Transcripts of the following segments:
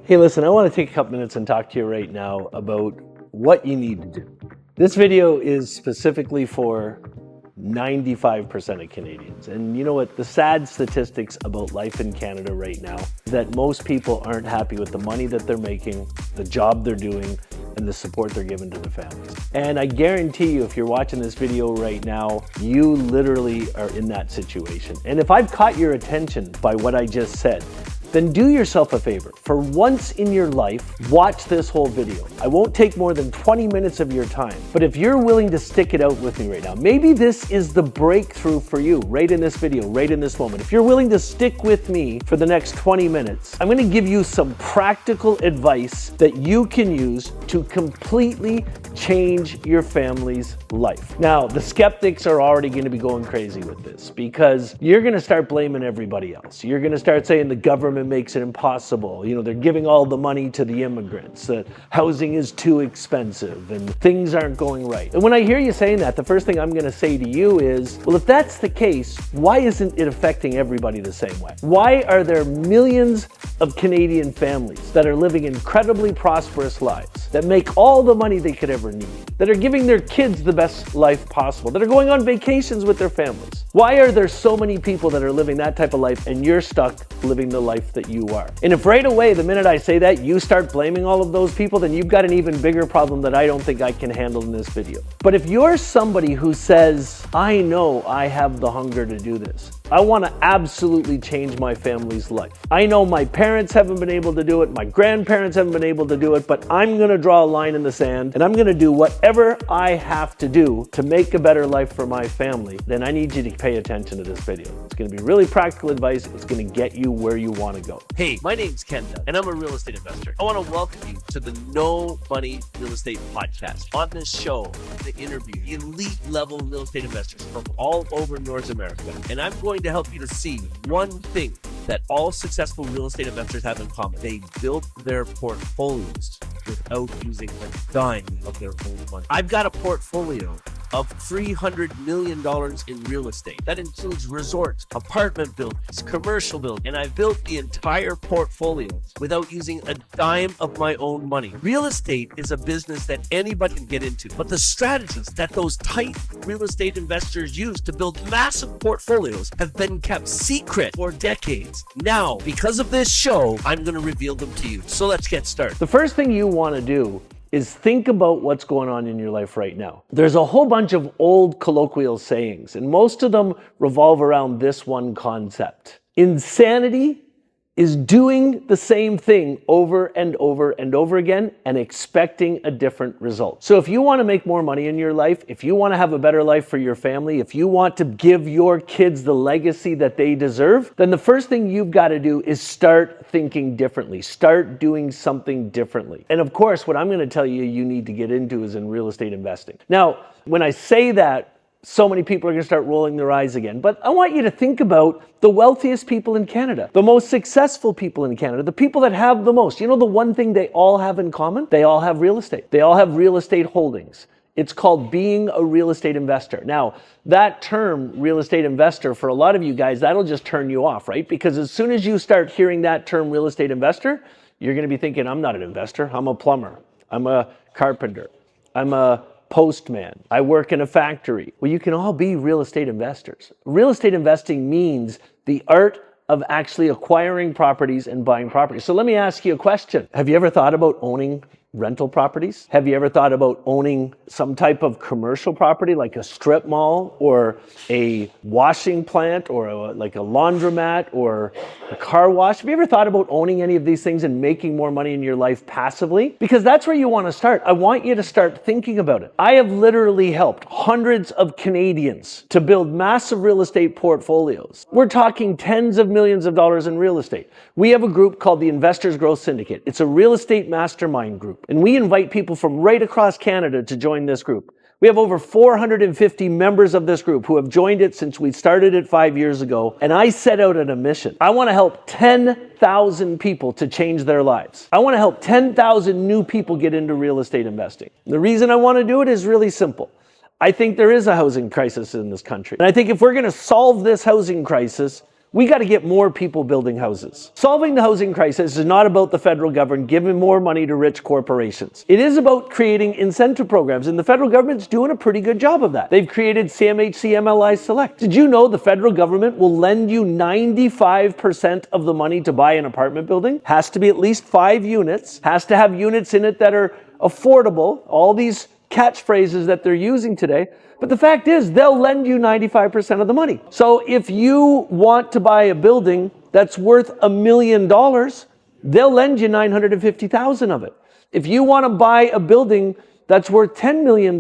Hey, listen, I want to take a couple minutes and talk to you right now about what you need to do. This video is specifically for 95% of Canadians. And you know what? The sad statistics about life in Canada right now is that most people aren't happy with the money that they're making, the job they're doing, and the support they're giving to their families. And I guarantee you, if you're watching this video right now, you literally are in that situation. And if I've caught your attention by what I just said, then do yourself a favor. For once in your life, watch this whole video. I won't take more than 20 minutes of your time, but if you're willing to stick it out with me right now, maybe this is the breakthrough for you right in this video, right in this moment. If you're willing to stick with me for the next 20 minutes, I'm gonna give you some practical advice that you can use to completely change your family's life. Now, the skeptics are already gonna be going crazy with this because you're gonna start blaming everybody else. You're gonna start saying the government makes it impossible. You know, they're giving all the money to the immigrants, that housing is too expensive and things aren't going right. And when I hear you saying that, the first thing I'm gonna say to you is, well, if that's the case, why isn't it affecting everybody the same way? Why are there millions of Canadian families that are living incredibly prosperous lives, that make all the money they could ever need, that are giving their kids the best life possible, that are going on vacations with their families? Why are there so many people that are living that type of life and you're stuck living the life that you are? And if right away, the minute I say that, you start blaming all of those people, then you've got an even bigger problem that I don't think I can handle in this video. But if you're somebody who says, I know I have the hunger to do this, I want to absolutely change my family's life. I know my parents haven't been able to do it, my grandparents haven't been able to do it, but I'm going to draw a line in the sand and I'm going to do whatever I have to do to make a better life for my family. Then I need you to pay attention to this video. It's going to be really practical advice. It's going to get you where you want to go. Hey, my name's Dunn, and I'm a real estate investor. I want to welcome you to the No Money Real Estate Podcast. On this show, I interview elite level real estate investors from all over North America, and I'm going to help you to see one thing that all successful real estate investors have in common. They built their portfolios without using a dime of their own money. I've got a portfolio of $300 million in real estate. That includes resorts, apartment buildings, commercial buildings, and I've built the entire portfolio without using a dime of my own money. Real estate is a business that anybody can get into, but the strategies that those tight real estate investors use to build massive portfolios have been kept secret for decades. Now, because of this show, I'm going to reveal them to you. So let's get started. The first thing you want to do is think about what's going on in your life right now. There's a whole bunch of old colloquial sayings, and most of them revolve around this one concept. Insanity is doing the same thing over and over and over again and expecting a different result. So if you want to make more money in your life, if you want to have a better life for your family, if you want to give your kids the legacy that they deserve, then the first thing you've got to do is start thinking differently. Start doing something differently. And of course, what I'm going to tell you you need to get into is in real estate investing. Now, when I say that, so many people are going to start rolling their eyes again. But I want you to think about the wealthiest people in Canada, the most successful people in Canada, the people that have the most. You know the one thing they all have in common? They all have real estate. They all have real estate holdings. It's called being a real estate investor. Now, that term, real estate investor, for a lot of you guys, that'll just turn you off, right? Because as soon as you start hearing that term, real estate investor, you're going to be thinking, I'm not an investor. I'm a plumber. I'm a carpenter. I'm a postman. I work in a factory. Well, you can all be real estate investors. Real estate investing means the art of actually acquiring properties and buying properties. So let me ask you a question. Have you ever thought about owning rental properties? Have you ever thought about owning some type of commercial property like a strip mall or a washing plant or like a laundromat or a car wash? Have you ever thought about owning any of these things and making more money in your life passively? Because that's where you want to start. I want you to start thinking about it. I have literally helped hundreds of Canadians to build massive real estate portfolios. We're talking tens of millions of dollars in real estate. We have a group called the Investors Growth Syndicate. It's a real estate mastermind group. And we invite people from right across Canada to join this group. We have over 450 members of this group who have joined it since we started it 5 years ago. And I set out on a mission. I want to help 10,000 people to change their lives. I want to help 10,000 new people get into real estate investing. The reason I want to do it is really simple. I think there is a housing crisis in this country. And I think if we're going to solve this housing crisis, We got to get more people building houses. Solving the housing crisis is not about the federal government giving more money to rich corporations. It is about creating incentive programs, and the federal government's doing a pretty good job of that. They've created CMHC MLI Select. Did you know the federal government will lend you 95% of the money to buy an apartment building? Has to be at least 5 units, has to have units in it that are affordable, all these catchphrases that they're using today. But the fact is, they'll lend you 95% of the money. So if you want to buy a building that's worth $1 million, they'll lend you $950,000 of it. If you want to buy a building that's worth $10 million,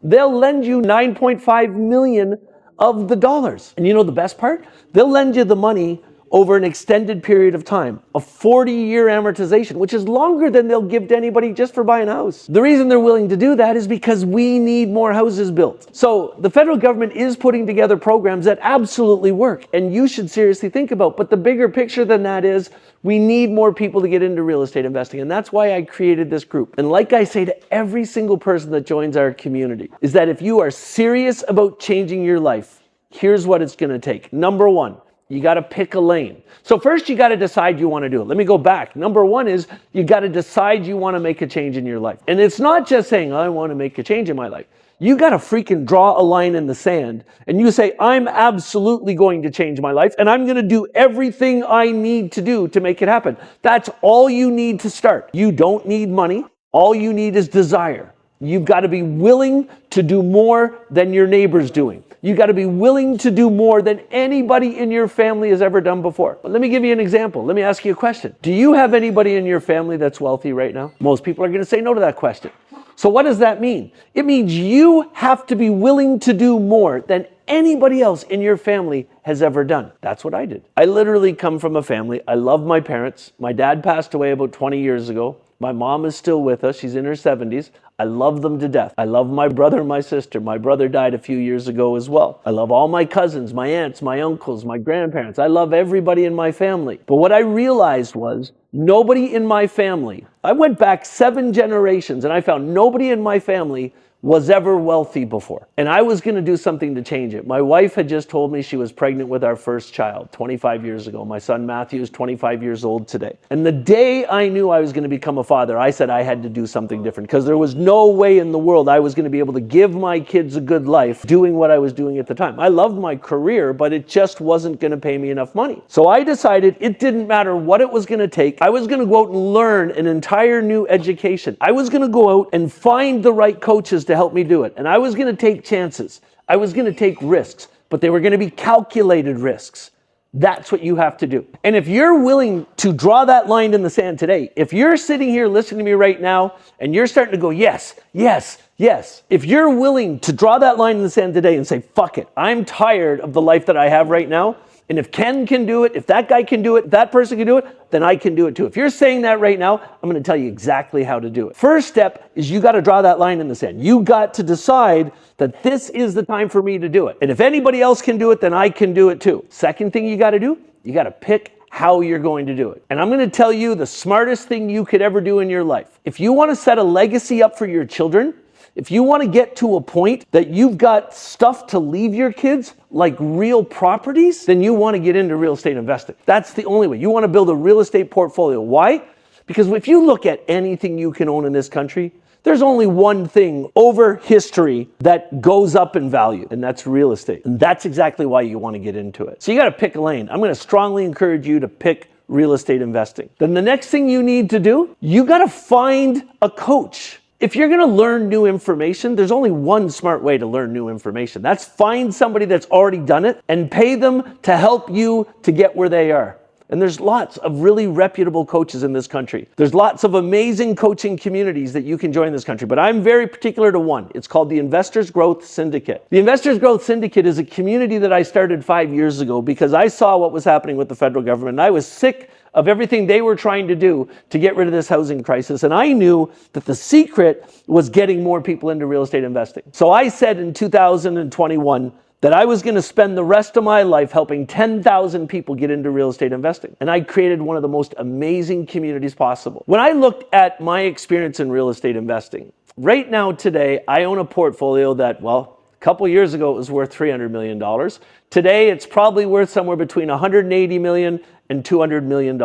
they'll lend you $9.5 million of the dollars. And you know the best part? They'll lend you the money over an extended period of time, a 40-year amortization, which is longer than they'll give to anybody just for buying a house. The reason they're willing to do that is because we need more houses built. So the federal government is putting together programs that absolutely work, and you should seriously think about. But the bigger picture than that is we need more people to get into real estate investing, and that's why I created this group. And like I say to every single person that joins our community, is that if you are serious about changing your life, here's what it's going to take. Number one, you got to pick a lane. So first you got to decide you want to do it. Let me go back. Number one is you got to decide you want to make a change in your life. And it's not just saying, I want to make a change in my life. You got to freaking draw a line in the sand and you say, I'm absolutely going to change my life and I'm going to do everything I need to do to make it happen. That's all you need to start. You don't need money. All you need is desire. You've got to be willing to do more than your neighbor's doing. You got to be willing to do more than anybody in your family has ever done before. But let me give you an example. Let me ask you a question. Do you have anybody in your family that's wealthy right now? Most people are going to say no to that question. So what does that mean? It means you have to be willing to do more than anybody else in your family has ever done. That's what I did. I literally come from a family. I love my parents. My dad passed away about 20 years ago. My mom is still with us. She's in her 70s. I love them to death. I love my brother and my sister. My brother died a few years ago as well. I love all my cousins, my aunts, my uncles, my grandparents. I love everybody in my family. But what I realized was nobody in my family, I went back 7 generations and I found nobody in my family was ever wealthy before. And I was going to do something to change it. My wife had just told me she was pregnant with our first child 25 years ago. My son Matthew is 25 years old today. And the day I knew I was going to become a father, I said I had to do something different because there was no way in the world I was going to be able to give my kids a good life doing what I was doing at the time. I loved my career, but it just wasn't going to pay me enough money. So I decided it didn't matter what it was going to take. I was going to go out and learn an entire new education. I was going to go out and find the right coaches to help me do it. And I was going to take chances. I was going to take risks, but they were going to be calculated risks. That's what you have to do. And if you're willing to draw that line in the sand today, if you're sitting here listening to me right now and you're starting to go, yes, yes, yes. If you're willing to draw that line in the sand today and say, fuck it, I'm tired of the life that I have right now. And if Ken can do it, if that guy can do it, that person can do it, then I can do it too. If you're saying that right now, I'm going to tell you exactly how to do it. First step is you got to draw that line in the sand. You got to decide that this is the time for me to do it. And if anybody else can do it, then I can do it too. Second thing you got to do, you got to pick how you're going to do it. And I'm going to tell you the smartest thing you could ever do in your life. If you want to set a legacy up for your children, if you want to get to a point that you've got stuff to leave your kids, like real properties, then you want to get into real estate investing. That's the only way. You want to build a real estate portfolio. Why? Because if you look at anything you can own in this country, there's only one thing over history that goes up in value, and that's real estate. And that's exactly why you want to get into it. So you got to pick a lane. I'm going to strongly encourage you to pick real estate investing. Then the next thing you need to do, you got to find a coach. If you're going to learn new information, there's only one smart way to learn new information. That's find somebody that's already done it and pay them to help you to get where they are. And there's lots of really reputable coaches in this country. There's lots of amazing coaching communities that you can join in this country, but I'm very particular to one. It's called the Investors Growth Syndicate. The Investors Growth Syndicate is a community that I started 5 years ago because I saw what was happening with the federal government and I was sick of everything they were trying to do to get rid of this housing crisis. And I knew that the secret was getting more people into real estate investing. So I said in 2021 that I was going to spend the rest of my life helping 10,000 people get into real estate investing. And I created one of the most amazing communities possible. When I looked at my experience in real estate investing, right now today, I own a portfolio that, well, couple years ago, it was worth $300 million. Today, it's probably worth somewhere between $180 million and $200 million.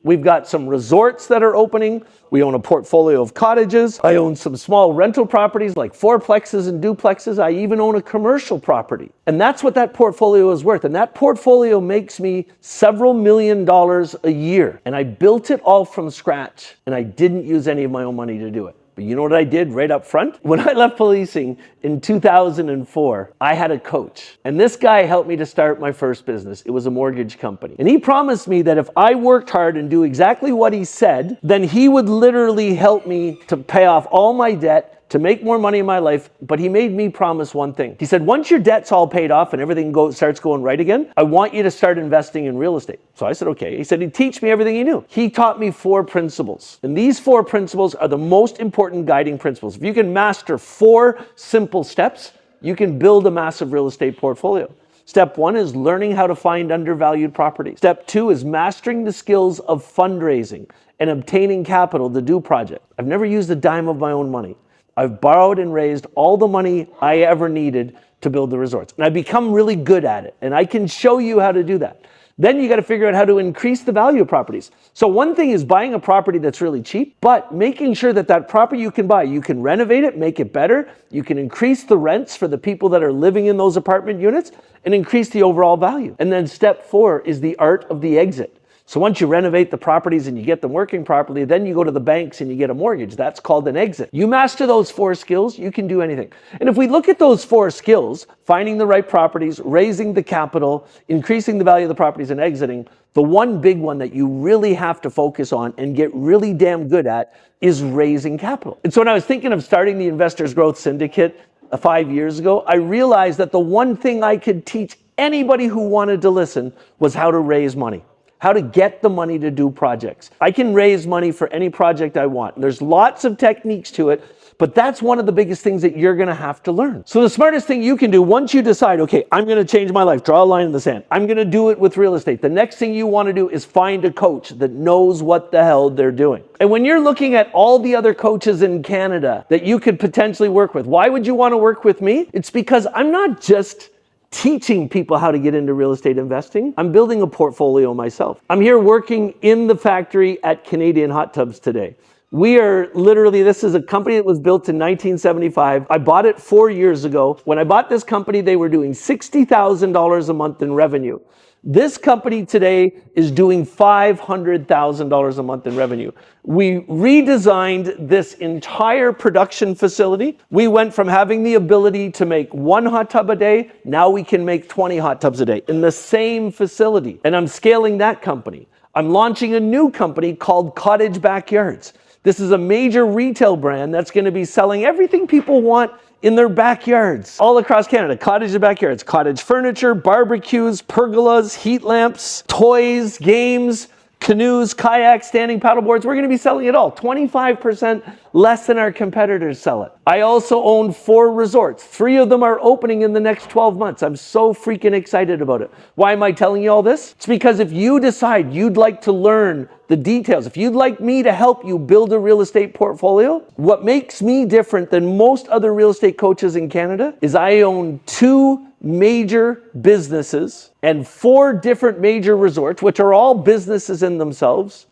We've got some resorts that are opening. We own a portfolio of cottages. I own some small rental properties like fourplexes and duplexes. I even own a commercial property. And that's what that portfolio is worth. And that portfolio makes me several $1,000,000 a year. And I built it all from scratch. And I didn't use any of my own money to do it. But you know what I did right up front? When I left policing in 2004, I had a coach. And this guy helped me to start my first business. It was a mortgage company. And he promised me that if I worked hard and do exactly what he said, then he would literally help me to pay off all my debt, to make more money in my life. But he made me promise one thing. He said, once your debt's all paid off and everything starts going right again, I want you to start investing in real estate. So I said, okay. He said he'd teach me everything he knew. He taught me 4 principles. And these 4 principles are the most important guiding principles. If you can master 4 simple steps, you can build a massive real estate portfolio. Step 1 is learning how to find undervalued properties. Step 2 is mastering the skills of fundraising and obtaining capital to do projects. I've never used a dime of my own money. I've borrowed and raised all the money I ever needed to build the resorts. And I've become really good at it. And I can show you how to do that. Then you got to figure out how to increase the value of properties. So one thing is buying a property that's really cheap, but making sure that that property you can buy, you can renovate it, make it better. You can increase the rents for the people that are living in those apartment units and increase the overall value. And then step 4 is the art of the exit. So once you renovate the properties and you get them working properly, then you go to the banks and you get a mortgage. That's called an exit. You master those 4 skills, you can do anything. And if we look at those 4 skills, finding the right properties, raising the capital, increasing the value of the properties, and exiting, the one big one that you really have to focus on and get really damn good at is raising capital. And so when I was thinking of starting the Investors Growth Syndicate 5 years ago, I realized that the one thing I could teach anybody who wanted to listen was how to raise money. How to get the money to do projects. I can raise money for any project I want. There's lots of techniques to it, but that's one of the biggest things that you're going to have to learn. So the smartest thing you can do once you decide, okay, I'm going to change my life, draw a line in the sand. I'm going to do it with real estate. The next thing you want to do is find a coach that knows what the hell they're doing. And when you're looking at all the other coaches in Canada that you could potentially work with, why would you want to work with me? It's because I'm not just teaching people how to get into real estate investing. I'm building a portfolio myself. I'm here working in the factory at Canadian Hot Tubs today. We are literally, this is a company that was built in 1975. I bought it 4 years ago. When I bought this company, they were doing $60,000 a month in revenue. This company today is doing $500,000 a month in revenue. We redesigned this entire production facility. We went from having the ability to make 1 hot tub a day, now we can make 20 hot tubs a day in the same facility. And I'm scaling that company. I'm launching a new company called Cottage Backyards. This is a major retail brand that's going to be selling everything people want in their backyards all across Canada. Cottage and backyards, cottage furniture, barbecues, pergolas, heat lamps, toys, games, canoes, kayaks, standing paddleboards. We're going to be selling it all. 25% less than our competitors sell it. I also own 4 resorts. 3 of them are opening in the next 12 months. I'm so freaking excited about it. Why am I telling you all this? It's because if you decide you'd like to learn the details, if you'd like me to help you build a real estate portfolio, what makes me different than most other real estate coaches in Canada is I own 2 major businesses and 4 different major resorts, which are all businesses in themselves.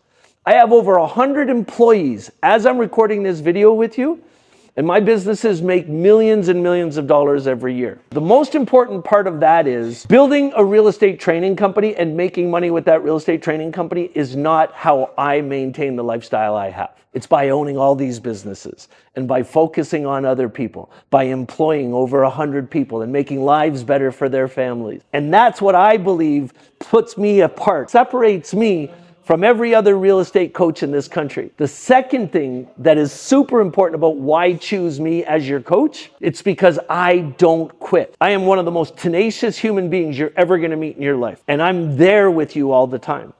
I have over 100 employees as I'm recording this video with you, and my businesses make millions and millions of dollars every year. The most important part of that is building a real estate training company and making money with that real estate training company is not how I maintain the lifestyle I have. It's by owning all these businesses and by focusing on other people, by employing over 100 people and making lives better for their families. And that's what I believe puts me apart, separates me from every other real estate coach in this country. The second thing that is super important about why choose me as your coach, it's because I don't quit. I am one of the most tenacious human beings you're ever going to meet in your life. And I'm there with you all the time.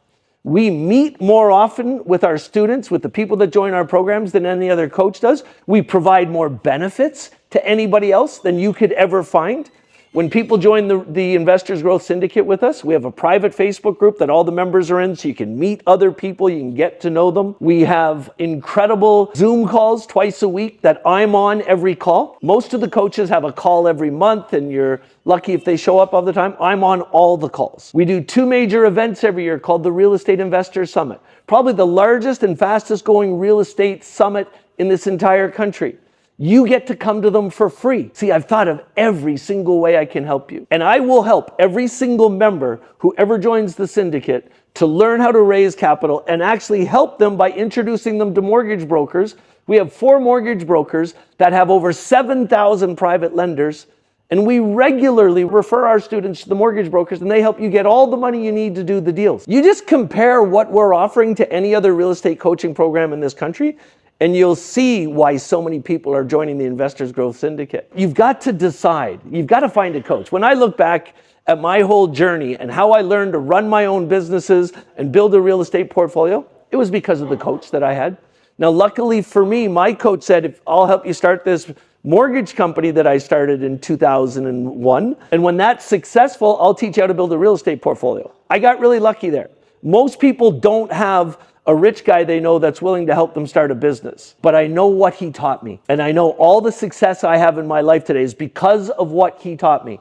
We meet more often with our students, with the people that join our programs than any other coach does. We provide more benefits to anybody else than you could ever find. When people join the Investors Growth Syndicate with us, we have a private Facebook group that all the members are in so you can meet other people, you can get to know them. We have incredible Zoom calls twice a week that I'm on every call. Most of the coaches have a call every month and you're lucky if they show up all the time. I'm on all the calls. We do 2 major events every year called the Real Estate Investors Summit. Probably the largest and fastest growing real estate summit in this entire country. You get to come to them for free. See, I've thought of every single way I can help you. And I will help every single member who ever joins the syndicate to learn how to raise capital and actually help them by introducing them to mortgage brokers. We have 4 mortgage brokers that have over 7,000 private lenders. And we regularly refer our students to the mortgage brokers and they help you get all the money you need to do the deals. You just compare what we're offering to any other real estate coaching program in this country and you'll see why so many people are joining the Investors Growth Syndicate. You've got to decide. You've got to find a coach. When I look back at my whole journey and how I learned to run my own businesses and build a real estate portfolio, it was because of the coach that I had. Now, luckily for me, my coach said, if I'll help you start this mortgage company that I started in 2001. And when that's successful, I'll teach you how to build a real estate portfolio. I got really lucky there. Most people don't have a rich guy they know that's willing to help them start a business. But I know what he taught me. And I know all the success I have in my life today is because of what he taught me.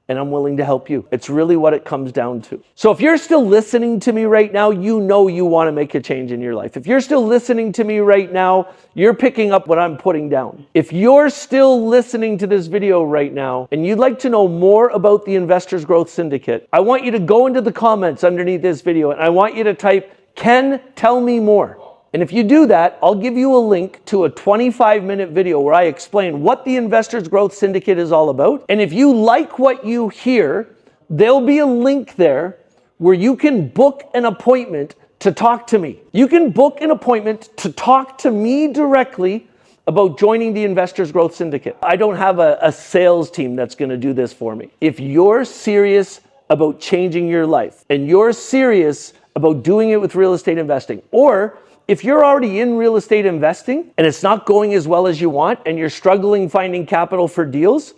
And I'm willing to help you. It's really what it comes down to. So if you're still listening to me right now, you know you want to make a change in your life. If you're still listening to me right now, you're picking up what I'm putting down. If you're still listening to this video right now and you'd like to know more about the Investors Growth Syndicate, I want you to go into the comments underneath this video and I want you to type, "Ken, tell me more." And if you do that, I'll give you a link to a 25-minute video where I explain what the Investors Growth Syndicate is all about. And if you like what you hear, there'll be a link there where you can book an appointment to talk to me. You can book an appointment to talk to me directly about joining the Investors Growth Syndicate. I don't have a sales team that's going to do this for me. If you're serious about changing your life and you're serious about doing it with real estate investing, or if you're already in real estate investing and it's not going as well as you want and you're struggling finding capital for deals,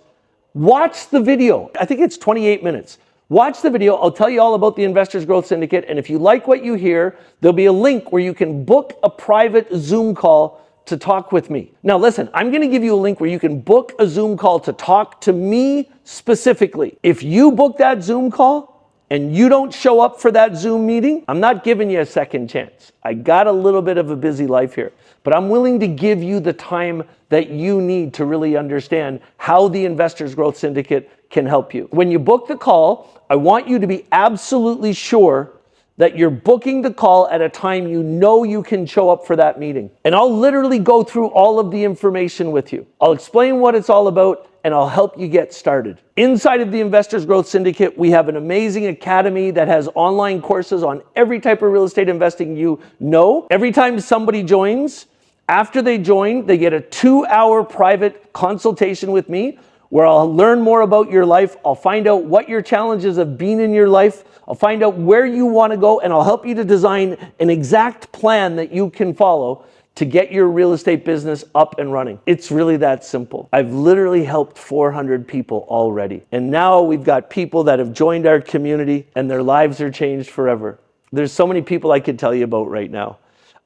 watch the video. I think it's 28 minutes. Watch the video. I'll tell you all about the Investors Growth Syndicate. And if you like what you hear, there'll be a link where you can book a private Zoom call to talk with me. Now listen, I'm going to give you a link where you can book a Zoom call to talk to me specifically. If you book that Zoom call, and you don't show up for that Zoom meeting, I'm not giving you a second chance. I got a little bit of a busy life here, but I'm willing to give you the time that you need to really understand how the Investors Growth Syndicate can help you. When you book the call, I want you to be absolutely sure that you're booking the call at a time you know you can show up for that meeting. And I'll literally go through all of the information with you. I'll explain what it's all about and I'll help you get started. Inside of the Investors Growth Syndicate, we have an amazing academy that has online courses on every type of real estate investing you know. Every time somebody joins, after they join, they get a 2-hour private consultation with me where I'll learn more about your life. I'll find out what your challenges have been in your life. I'll find out where you want to go and I'll help you to design an exact plan that you can follow to get your real estate business up and running. It's really that simple. I've literally helped 400 people already. And now we've got people that have joined our community and their lives are changed forever. There's so many people I could tell you about right now.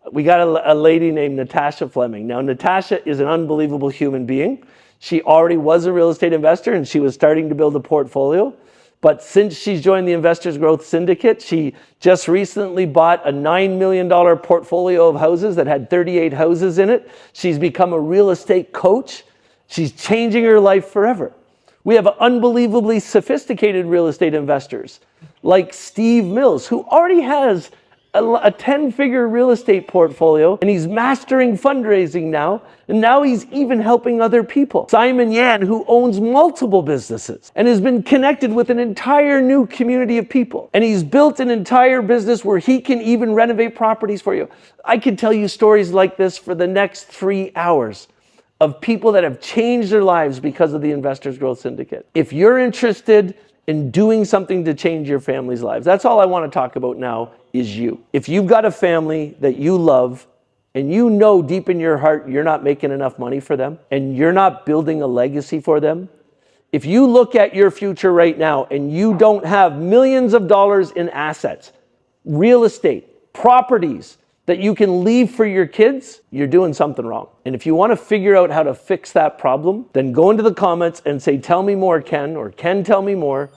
We got a lady named Natasha Fleming. Now, Natasha is an unbelievable human being. She already was a real estate investor and she was starting to build a portfolio. But since she's joined the Investors Growth Syndicate, she just recently bought a $9 million portfolio of houses that had 38 houses in it. She's become a real estate coach. She's changing her life forever. We have unbelievably sophisticated real estate investors like Steve Mills, who already has a 10-figure real estate portfolio, and he's mastering fundraising now, and now he's even helping other people. Simon Yan, who owns multiple businesses and has been connected with an entire new community of people, and he's built an entire business where he can even renovate properties for you. I could tell you stories like this for the next 3 hours of people that have changed their lives because of the Investors Growth Syndicate. If you're interested in doing something to change your family's lives, that's all I want to talk about now is you. If you've got a family that you love and you know deep in your heart you're not making enough money for them and you're not building a legacy for them, If you look at your future right now and you don't have millions of dollars in assets, real estate, properties that you can leave for your kids, you're doing something wrong. And if you want to figure out how to fix that problem, then go into the comments and say, tell me more, Ken, or Ken, tell me more.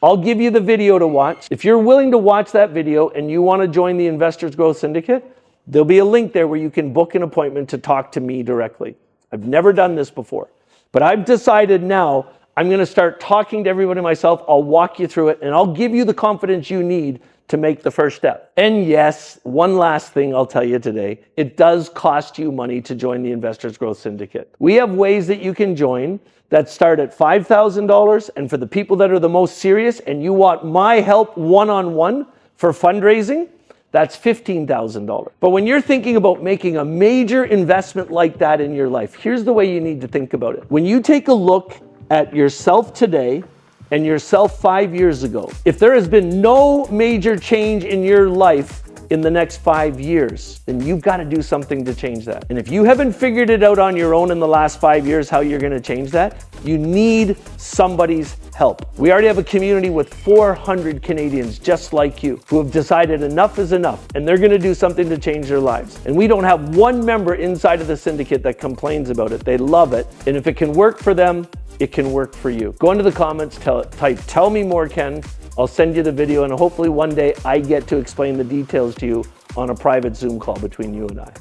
I'll give you the video to watch. If you're willing to watch that video and you want to join the Investors Growth Syndicate, there'll be a link there where you can book an appointment to talk to me directly. I've never done this before, but I've decided now I'm going to start talking to everybody myself. I'll walk you through it and I'll give you the confidence you need to make the first step. And yes, one last thing I'll tell you today, it does cost you money to join the Investors Growth Syndicate. We have ways that you can join that start at $5,000, and for the people that are the most serious and you want my help one-on-one for fundraising, that's $15,000. But when you're thinking about making a major investment like that in your life, here's the way you need to think about it. When you take a look at yourself today and yourself 5 years ago, if there has been no major change in your life in the next 5 years, then you've got to do something to change that. And if you haven't figured it out on your own in the last 5 years how you're going to change that, you need somebody's help. We already have a community with 400 Canadians just like you who have decided enough is enough and they're going to do something to change their lives. And we don't have one member inside of the syndicate that complains about it. They love it. And if it can work for them, it can work for you. Go into the comments, type, tell me more, Ken. I'll send you the video, and hopefully one day I get to explain the details to you on a private Zoom call between you and I.